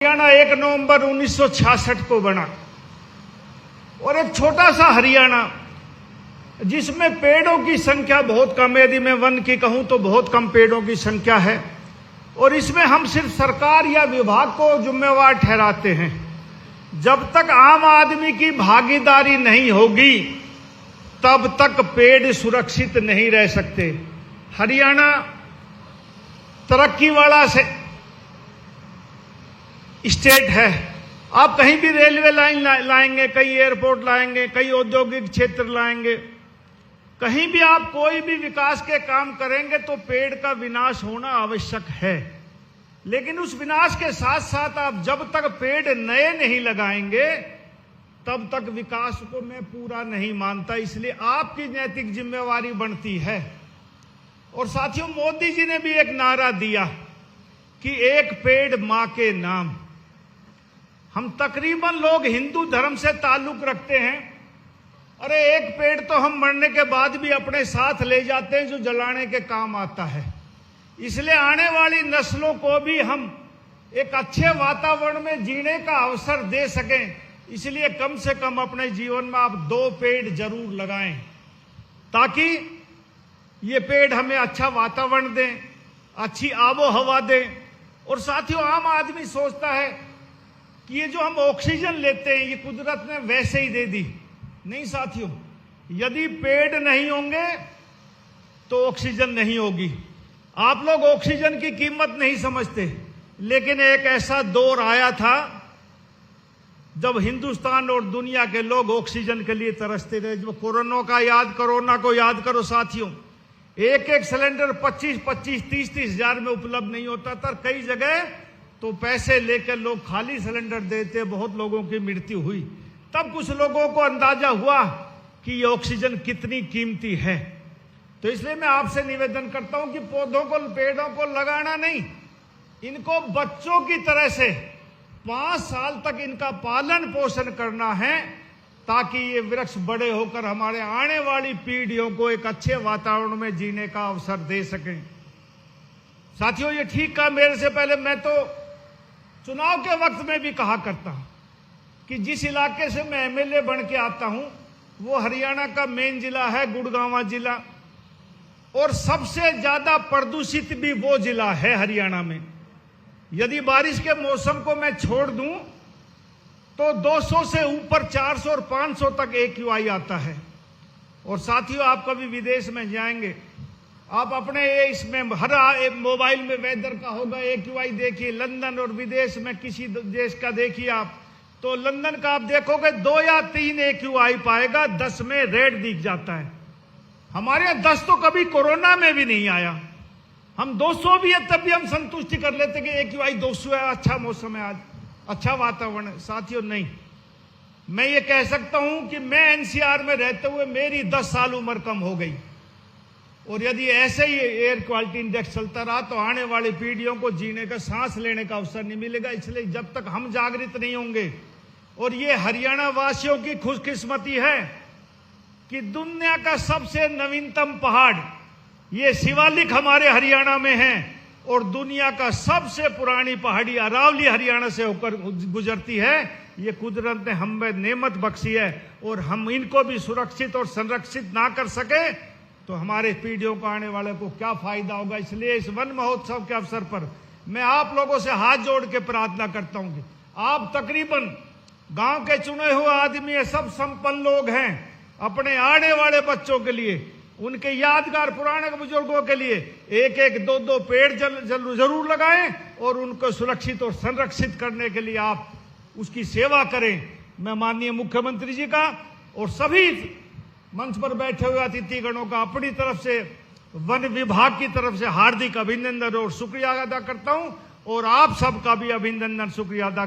हरियाणा 1 नवंबर 1966 को बना और एक छोटा सा हरियाणा जिसमें पेड़ों की संख्या बहुत कम है। यदि मैं वन की कहूं तो बहुत कम पेड़ों की संख्या है और इसमें हम सिर्फ सरकार या विभाग को जिम्मेवार ठहराते हैं। जब तक आम आदमी की भागीदारी नहीं होगी तब तक पेड़ सुरक्षित नहीं रह सकते। हरियाणा तरक्की वाला से स्टेट है। आप कहीं भी रेलवे लाइन लाएंगे, कहीं एयरपोर्ट लाएंगे, कहीं औद्योगिक क्षेत्र लाएंगे, कहीं भी आप कोई भी विकास के काम करेंगे तो पेड़ का विनाश होना आवश्यक है। लेकिन उस विनाश के साथ साथ आप जब तक पेड़ नए नहीं लगाएंगे तब तक विकास को मैं पूरा नहीं मानता। इसलिए आपकी नैतिक जिम्मेवारी बनती है। और साथियों, मोदी जी ने भी एक नारा दिया कि एक पेड़ मां के नाम। हम तकरीबन लोग हिंदू धर्म से ताल्लुक रखते हैं। अरे एक पेड़ तो हम मरने के बाद भी अपने साथ ले जाते हैं जो जलाने के काम आता है। इसलिए आने वाली नस्लों को भी हम एक अच्छे वातावरण में जीने का अवसर दे सकें, इसलिए कम से कम अपने जीवन में आप 2 पेड़ जरूर लगाएं ताकि ये पेड़ हमें अच्छा वातावरण दें, अच्छी आबो हवा दें। और साथियों, आम आदमी सोचता है कि ये जो हम ऑक्सीजन लेते हैं ये कुदरत ने वैसे ही दे दी। नहीं साथियों, यदि पेड़ नहीं होंगे तो ऑक्सीजन नहीं होगी। आप लोग ऑक्सीजन की कीमत नहीं समझते, लेकिन एक ऐसा दौर आया था जब हिंदुस्तान और दुनिया के लोग ऑक्सीजन के लिए तरसते रहे। जो कोरोना को याद करो साथियों, एक सिलेंडर 25-25, 30-30 हजार में उपलब्ध नहीं होता था। कई जगह तो पैसे लेकर लोग खाली सिलेंडर देते, बहुत लोगों की मृत्यु हुई। तब कुछ लोगों को अंदाजा हुआ कि ये ऑक्सीजन कितनी कीमती है। तो इसलिए मैं आपसे निवेदन करता हूं कि पौधों को, पेड़ों को लगाना नहीं, इनको बच्चों की तरह से 5 साल तक इनका पालन पोषण करना है ताकि ये वृक्ष बड़े होकर हमारे आने वाली पीढ़ियों को एक अच्छे वातावरण में जीने का अवसर दे सकें। साथियों, ये ठीक कहा मेरे से पहले। मैं तो चुनाव के वक्त में भी कहा करता हूं कि जिस इलाके से मैं एमएलए बन के आता हूं वो हरियाणा का मेन जिला है गुड़गांव जिला, और सबसे ज्यादा प्रदूषित भी वो जिला है हरियाणा में। यदि बारिश के मौसम को मैं छोड़ दूं तो 200 से ऊपर 400 और 500 तक AQI आता है। और साथियों, आप कभी विदेश में जाएंगे, आप अपने इसमें हर मोबाइल में वेदर का होगा AQI देखिए। लंदन और विदेश में किसी देश का देखिए आप, तो लंदन का आप देखोगे 2 या 3 AQI पाएगा, 10 में रेड दिख जाता है। हमारे यहाँ 10 तो कभी कोरोना में भी नहीं आया। हम 200 भी है तब भी हम संतुष्टि कर लेते कि AQI 200 है, अच्छा मौसम है, आज अच्छा वातावरण है। साथियों, नहीं, मैं ये कह सकता हूं कि मैं NCR में रहते हुए मेरी 10 साल उम्र कम हो गई। और यदि ऐसे ही एयर क्वालिटी इंडेक्स चलता रहा तो आने वाली पीढ़ियों को जीने का, सांस लेने का अवसर नहीं मिलेगा। इसलिए जब तक हम जागृत नहीं होंगे, और ये हरियाणा वासियों की खुशकिस्मती है कि दुनिया का सबसे नवीनतम पहाड़ ये शिवालिक हमारे हरियाणा में है, और दुनिया का सबसे पुरानी पहाड़ी अरावली हरियाणा से होकर गुजरती है। ये कुदरत ने हमें नेमत बख्शी है, और हम इनको भी सुरक्षित और संरक्षित ना कर सके तो हमारे पीढ़ियों को, आने वाले को क्या फायदा होगा। इसलिए इस वन महोत्सव के अवसर पर मैं आप लोगों से हाथ जोड़ के प्रार्थना करता हूं कि आप तकरीबन गांव के चुने हुए आदमी है, सब संपन्न लोग हैं। अपने आने वाले बच्चों के लिए, उनके यादगार पुराने बुजुर्गों के लिए 1-1, 2-2 पेड़ जरूर लगाएं, और उनको सुरक्षित और संरक्षित करने के लिए आप उसकी सेवा करें। मैं माननीय मुख्यमंत्री जी का और सभी मंच पर बैठे हुए अतिथिगणों का अपनी तरफ से, वन विभाग की तरफ से हार्दिक अभिनंदन और शुक्रिया अदा करता हूं, और आप सबका भी अभिनंदन, शुक्रिया अदा